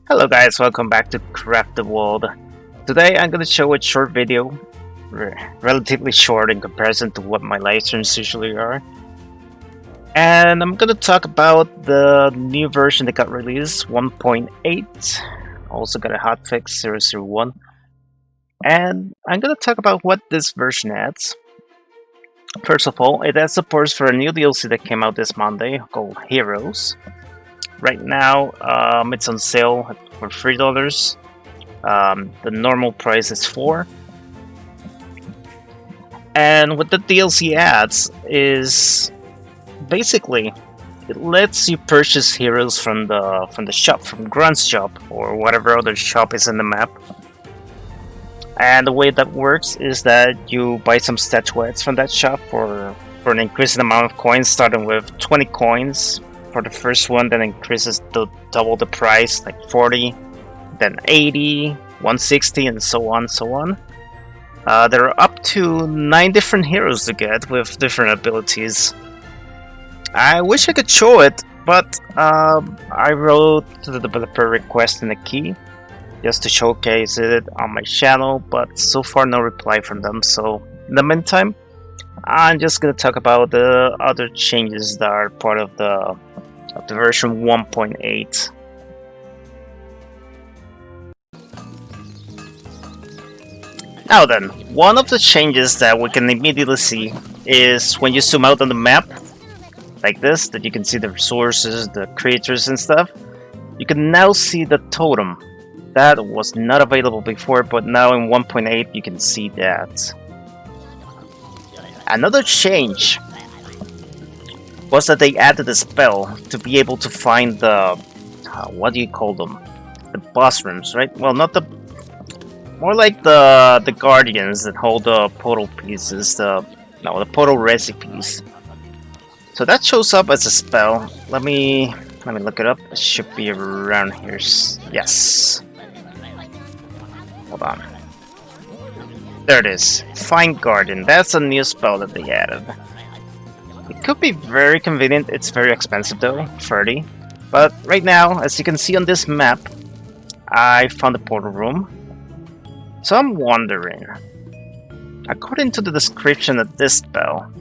Hello guys, welcome back to Craft the World. Today I'm going to show a short video, relatively short in comparison to what my live streams usually are. And I'm going to talk about the new version that got released, 1.8. Also got a hotfix 001. And I'm going to talk about what this version adds. First of all, it adds support for a new DLC that came out this Monday called Heroes. Right now, it's on sale for $3. The normal price is $4. And what the DLC adds is basically it lets you purchase heroes from the shop, from Grunt's shop or whatever other shop is in the map. And the way that works is that you buy some statuettes from that shop for an increasing amount of coins, starting with 20 coins. For the first one, then increases to double the price, like 40, then 80, 160, and so on, so on. There are up to 9 different heroes to get with different abilities. I wish I could show it, but I wrote to the developer requesting a key just to showcase it on my channel, but so far no reply from them. So in the meantime, I'm just gonna talk about the other changes that are part of the version 1.8. Now then, one of the changes that we can immediately see is when you zoom out on the map, like this, that you can see the resources, the creatures and stuff, you can now see the totem. That was not available before, but now in 1.8 you can see that. Another change was that they added a spell to be able to find the what do you call them? The boss rooms, right? Well, not the more like the guardians that hold the portal pieces, the portal recipes. So that shows up as a spell. Let me look it up. It should be around here. Yes. Hold on. There it is. Find Guardian. That's a new spell that they added. It could be very convenient. It's very expensive though, 30. But right now, as you can see on this map, I found a portal room. So I'm wondering, according to the description of this spell,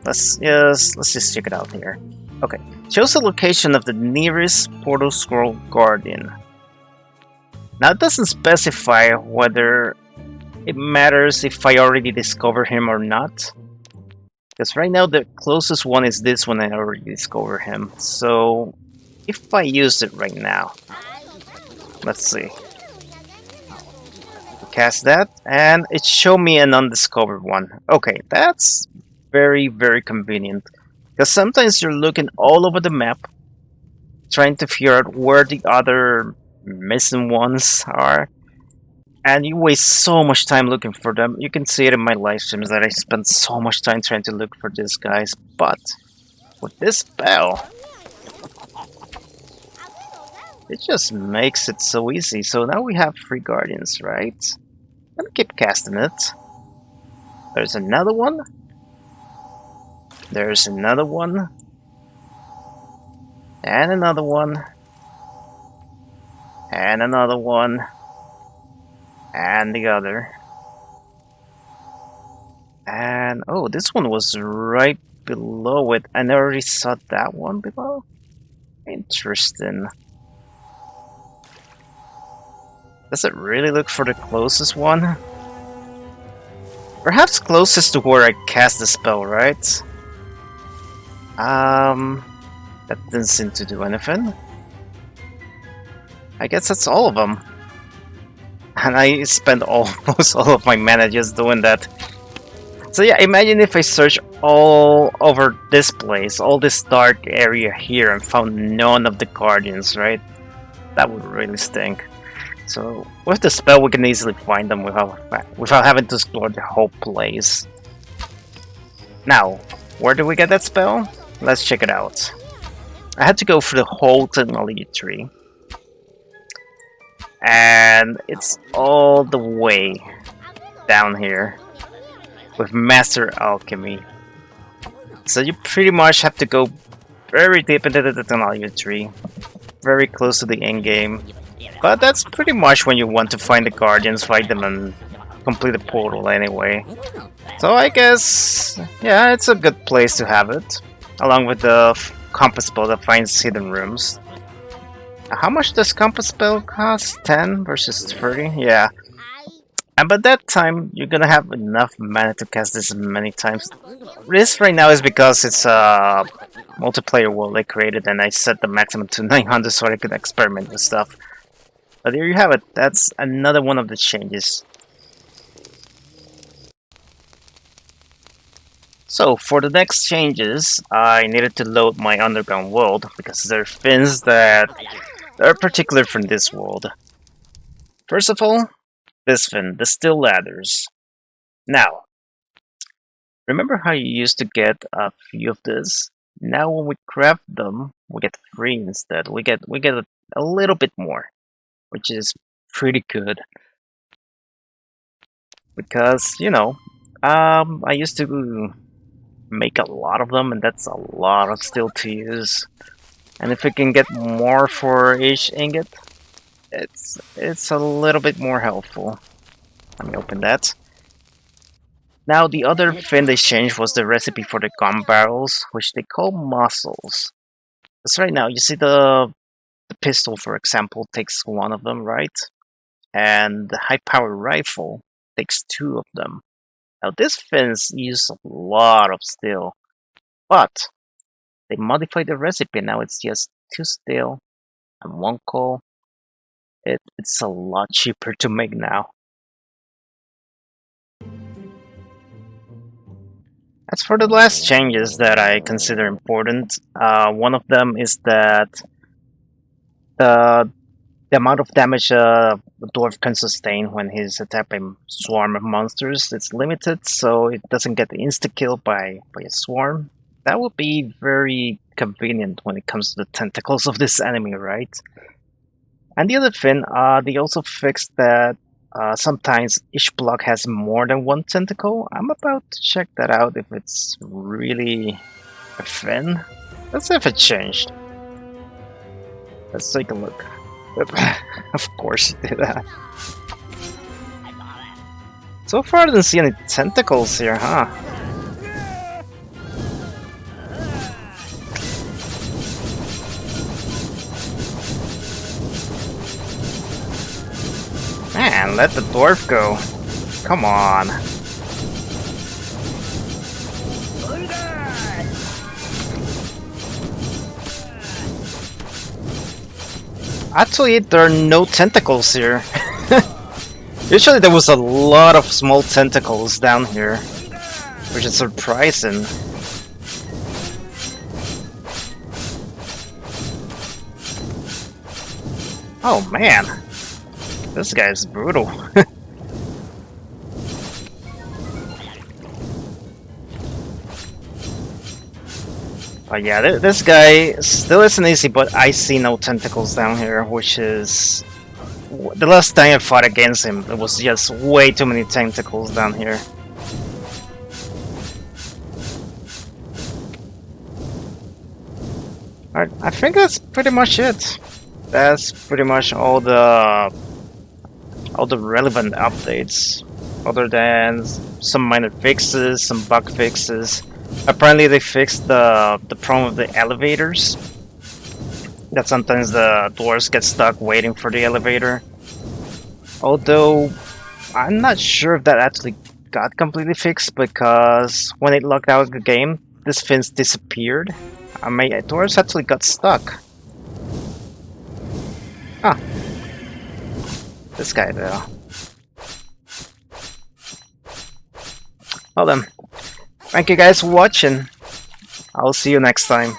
let's just check it out here. Okay, shows the location of the nearest portal scroll guardian. Now it doesn't specify whether it matters if I already discover him or not. Because right now the closest one is this one, I already discovered him. So if I use it right now, let's see. Cast that, and it showed me an undiscovered one. Okay, that's very, very convenient. Because sometimes you're looking all over the map, trying to figure out where the other missing ones are. And you waste so much time looking for them. You can see it in my live streams that I spend so much time trying to look for these guys. But with this spell, it just makes it so easy. So now we have 3 guardians, right? Let me keep casting it. There's another one. There's another one. And another one. And another one. And the other. And oh, this one was right below it. I already saw that one below. Interesting. Does it really look for the closest one? Perhaps closest to where I cast the spell, right? That didn't seem to do anything. I guess that's all of them. And I spent almost all of my mana just doing that. So yeah, imagine if I search all over this place, all this dark area here, and found none of the guardians, right? That would really stink. So with the spell, we can easily find them without having to explore the whole place. Now, where do we get that spell? Let's check it out. I had to go through the whole technology tree. And it's all the way down here with Master Alchemy. So you pretty much have to go very deep into the technology tree. very close to the end game. But that's pretty much when you want to find the Guardians, fight them, and complete the portal anyway. So I guess, yeah, it's a good place to have it. Along with the compass spell that finds hidden rooms. How much does compass spell cost? 10 versus 30? Yeah. And by that time, you're gonna have enough mana to cast this many times. This right now is because it's a multiplayer world they created, and I set the maximum to 900 so I could experiment with stuff. But there you have it. That's another one of the changes. So for the next changes, I needed to load my underground world because there are fins that are particular from this world. First of all, this fin, the steel ladders. Now, remember how you used to get a few of this? Now when we craft them, we get 3 instead. We get a little bit more, which is pretty good. Because, you know, I used to make a lot of them, and that's a lot of steel to use. And if we can get more for each ingot, it's a little bit more helpful. Let me open that. Now the other thing they changed was the recipe for the gun barrels, which they call muscles. Because right now you see the pistol, for example, takes 1 of them, right? And the high power rifle takes 2 of them. Now these fins use a lot of steel, but they modified the recipe. Now it's just 2 steel and 1 coal. It's a lot cheaper to make now. As for the last changes that I consider important, one of them is that the amount of damage the dwarf can sustain when he's attacked by a swarm of monsters is limited, so it doesn't get insta-killed by a swarm. That would be very convenient when it comes to the tentacles of this enemy, right? And the other thing, they also fixed that sometimes each block has more than 1 tentacle. I'm about to check that out if it's really a fin. Let's see if it changed. Let's take a look. Of course it did that. So far I didn't see any tentacles here, huh? Man, let the dwarf go. Come on. Actually, there are no tentacles here. Usually there was a lot of small tentacles down here, which is surprising. Oh man, this guy's brutal. But yeah, this guy still isn't easy, but I see no tentacles down here, which is... The last time I fought against him, there was just way too many tentacles down here. Alright, I think that's pretty much it. That's pretty much all the relevant updates, other than some minor fixes, some bug fixes. Apparently they fixed the problem of the elevators. That sometimes the dwarves get stuck waiting for the elevator. Although, I'm not sure if that actually got completely fixed, because when it logged out of the game, this fins disappeared. My dwarves actually got stuck. Huh. This guy though. Well then. Thank you guys for watching. I'll see you next time.